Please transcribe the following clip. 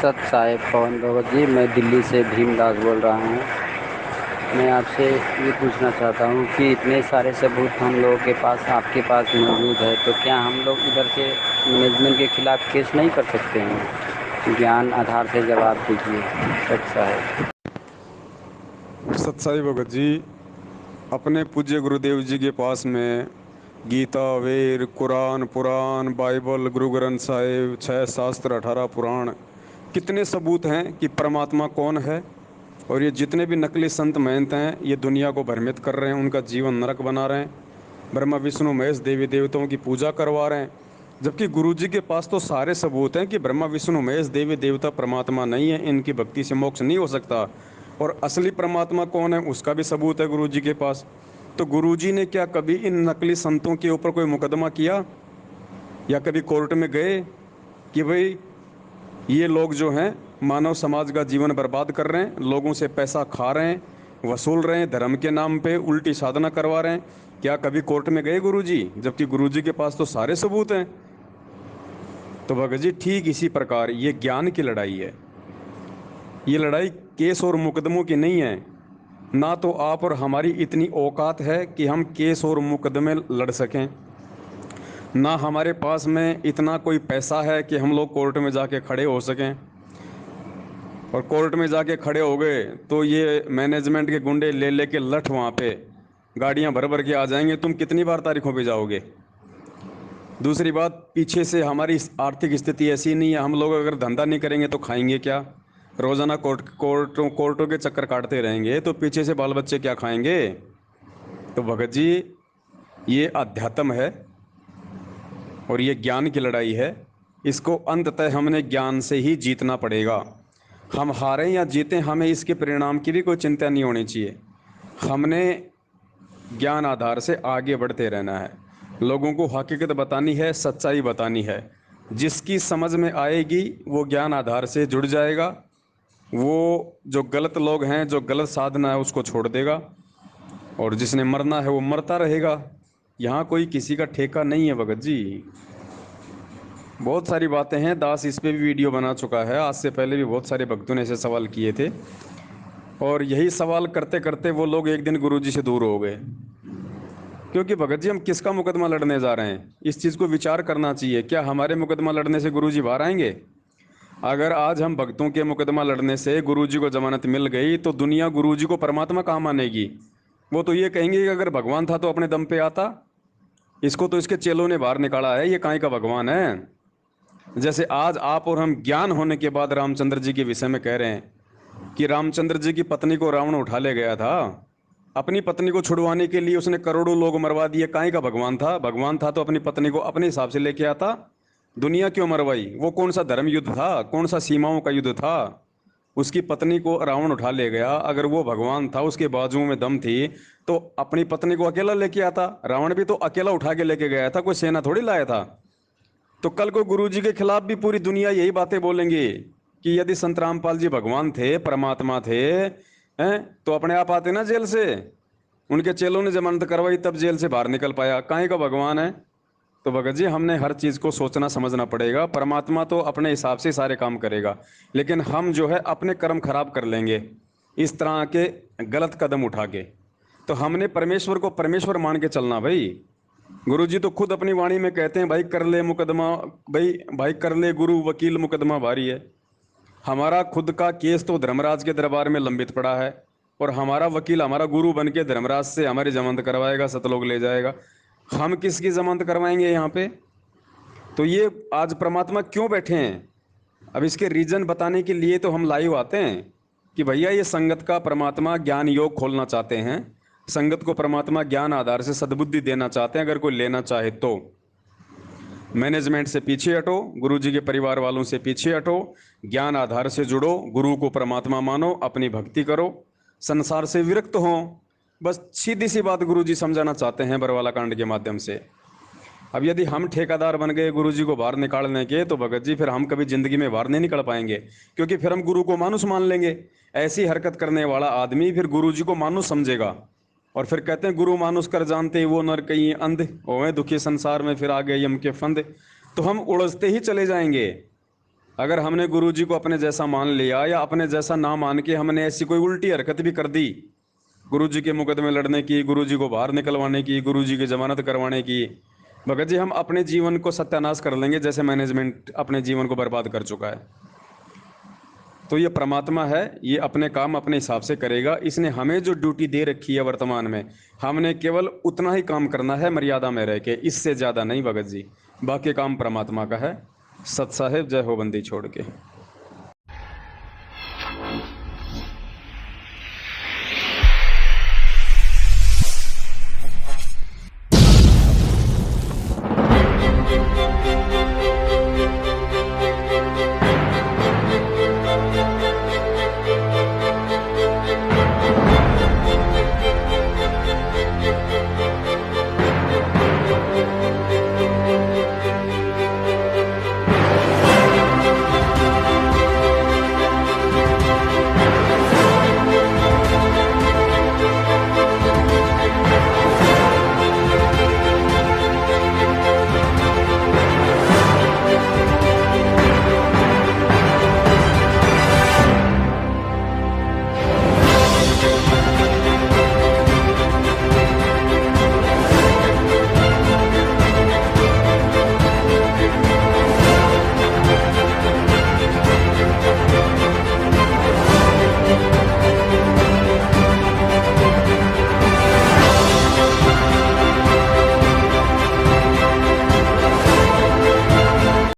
सत साहेब पवन भगत जी, मैं दिल्ली से भीमदास बोल रहा हूँ। मैं आपसे ये पूछना चाहता हूँ कि इतने सारे सबूत हम लोगों के पास आपके पास मौजूद है, तो क्या हम लोग इधर से मैनेजमेंट के खिलाफ़ केस नहीं कर सकते हैं? ज्ञान आधार से जवाब दीजिए सत साहेब। सत्साई भगत जी, अपने पूज्य गुरुदेव जी के पास में गीता, वेद, कुरान, पुराण, बाइबल, गुरु ग्रंथ साहिब, 6 शास्त्र, 18 पुराण, कितने सबूत हैं कि परमात्मा कौन है। और ये जितने भी नकली संत महंत हैं ये दुनिया को भ्रमित कर रहे हैं, उनका जीवन नरक बना रहे हैं, ब्रह्मा विष्णु महेश देवी देवताओं की पूजा करवा रहे हैं। जबकि गुरु जी के पास तो सारे सबूत हैं कि ब्रह्मा विष्णु महेश देवी देवता परमात्मा नहीं है, इनकी भक्ति से मोक्ष नहीं हो सकता। और असली परमात्मा कौन है उसका भी सबूत है गुरु जी के पास। तो गुरु जी ने क्या कभी इन नकली संतों के ऊपर कोई मुकदमा किया या कभी कोर्ट में गए कि भाई ये लोग जो हैं मानव समाज का जीवन बर्बाद कर रहे हैं, लोगों से पैसा खा रहे हैं, वसूल रहे हैं, धर्म के नाम पे उल्टी साधना करवा रहे हैं? क्या कभी कोर्ट में गए गुरुजी? जबकि गुरुजी के पास तो सारे सबूत हैं। तो भगत जी, ठीक इसी प्रकार ये ज्ञान की लड़ाई है। ये लड़ाई केस और मुकदमों की नहीं है। ना तो आप और हमारी इतनी औकात है कि हम केस और मुकदमे लड़ सकें, ना हमारे पास में इतना कोई पैसा है कि हम लोग कोर्ट में जाके खड़े हो सकें। और कोर्ट में जाके खड़े हो गए तो ये मैनेजमेंट के गुंडे ले लेके लठ वहाँ पे गाड़ियाँ भर भर के आ जाएंगे। तुम कितनी बार तारीखों पे जाओगे? दूसरी बात, पीछे से हमारी आर्थिक स्थिति ऐसी नहीं है, हम लोग अगर धंधा नहीं करेंगे तो खाएंगे क्या? रोज़ाना कोर्टों के चक्कर काटते रहेंगे तो पीछे से बाल बच्चे क्या खाएंगे? तो भगत जी, ये अध्यात्म है और ये ज्ञान की लड़ाई है। इसको अंततः हमने ज्ञान से ही जीतना पड़ेगा। हम हारें या जीतें, हमें इसके परिणाम की भी कोई चिंता नहीं होनी चाहिए। हमने ज्ञान आधार से आगे बढ़ते रहना है, लोगों को हकीकत बतानी है, सच्चाई बतानी है। जिसकी समझ में आएगी वो ज्ञान आधार से जुड़ जाएगा, वो जो गलत लोग हैं, जो गलत साधना है उसको छोड़ देगा, और जिसने मरना है वो मरता रहेगा। यहाँ कोई किसी का ठेका नहीं है भगत जी। बहुत सारी बातें हैं, दास इस पे भी वीडियो बना चुका है, आज से पहले भी बहुत सारे भक्तों ने ऐसे सवाल किए थे, और यही सवाल करते करते वो लोग एक दिन गुरुजी से दूर हो गए। क्योंकि भगत जी, हम किसका मुकदमा लड़ने जा रहे हैं, इस चीज़ को विचार करना चाहिए। क्या हमारे मुकदमा लड़ने से गुरुजी बाहर आएंगे? अगर आज हम भक्तों के मुकदमा लड़ने से गुरुजी को जमानत मिल गई तो दुनिया गुरुजी को परमात्मा कहाँ मानेगी? वो तो ये कहेंगे कि अगर भगवान था तो अपने दम पे आता, इसको तो इसके चेलों ने बाहर निकाला है, ये काहे का भगवान है? जैसे आज आप और हम ज्ञान होने के बाद रामचंद्र जी के विषय में कह रहे हैं कि रामचंद्र जी की पत्नी को रावण उठा ले गया था, अपनी पत्नी को छुड़वाने के लिए उसने करोड़ों लोग मरवा दिए, काहे का भगवान था? भगवान था तो अपनी पत्नी को अपने हिसाब से लेके आता। दुनिया क्यों मरवाई? वो कौन सा धर्म युद्ध था, कौन सा सीमाओं का युद्ध था? उसकी पत्नी को रावण उठा ले गया, अगर वो भगवान था, उसके बाजुओं में दम थी, तो अपनी पत्नी को अकेला लेके आता। रावण भी तो अकेला उठा के लेके गया था, कोई सेना थोड़ी लाया था। तो कल को गुरु जी के खिलाफ भी पूरी दुनिया यही बातें बोलेंगी कि यदि संत रामपाल जी भगवान थे, परमात्मा थे, हैं, तो अपने आप आते ना जेल से। उनके चेलों ने जमानत करवाई तब जेल से बाहर निकल पाया, काहे का भगवान है? तो भगत जी, हमने हर चीज़ को सोचना समझना पड़ेगा। परमात्मा तो अपने हिसाब से सारे काम करेगा, लेकिन हम जो है अपने कर्म खराब कर लेंगे इस तरह के गलत कदम उठा के। तो हमने परमेश्वर को परमेश्वर मान के चलना भाई। गुरु जी तो खुद अपनी वाणी में कहते हैं, भाई कर ले मुकदमा, भाई भाई कर ले गुरु वकील, मुकदमा भारी है। हमारा खुद का केस तो धर्मराज के दरबार में लंबित पड़ा है, और हमारा वकील हमारा गुरु बन के धर्मराज से हमारी जमानत करवाएगा, सतलोक ले जाएगा। हम किसकी जमानत करवाएंगे यहाँ पे? तो ये आज परमात्मा क्यों बैठे हैं, अब इसके रीजन बताने के लिए तो हम लाइव आते हैं कि भैया ये संगत का परमात्मा ज्ञान योग खोलना चाहते हैं, संगत को परमात्मा ज्ञान आधार से सद्बुद्धि देना चाहते हैं। अगर कोई लेना चाहे तो मैनेजमेंट से पीछे हटो, गुरु जी के परिवार वालों से पीछे हटो, ज्ञान आधार से जुड़ो, गुरु को परमात्मा मानो, अपनी भक्ति करो, संसार से विरक्त हो। बस सीधी सी बात गुरु जी समझाना चाहते हैं बरवाला कांड के माध्यम से। अब यदि हम ठेकेदार बन गए गुरु जी को बाहर निकालने के, तो भगत जी फिर हम कभी जिंदगी में बाहर नहीं निकल पाएंगे, क्योंकि फिर हम गुरु को मानुस मान लेंगे। ऐसी हरकत करने वाला आदमी फिर गुरु जी को मानुस समझेगा, और फिर कहते हैं गुरु मानुस कर जानते वो नर कहीं अंध होवे, दुखी संसार में फिर आ गए यम के फंद। तो हम उलझते ही चले जाएंगे। अगर हमने गुरु जी को अपने जैसा मान लिया या अपने जैसा ना मान के हमने ऐसी कोई उल्टी हरकत भी कर दी, गुरु जी के मुकदमे लड़ने की, गुरु जी को बाहर निकलवाने की, गुरु जी की जमानत करवाने की, भगत जी हम अपने जीवन को सत्यानाश कर लेंगे, जैसे मैनेजमेंट अपने जीवन को बर्बाद कर चुका है। तो ये परमात्मा है, ये अपने काम अपने हिसाब से करेगा। इसने हमें जो ड्यूटी दे रखी है वर्तमान में, हमने केवल उतना ही काम करना है मर्यादा में रह के, इससे ज़्यादा नहीं भगत जी। बाकी काम परमात्मा का है। सत साहेब, जय हो बंदी छोड़ के।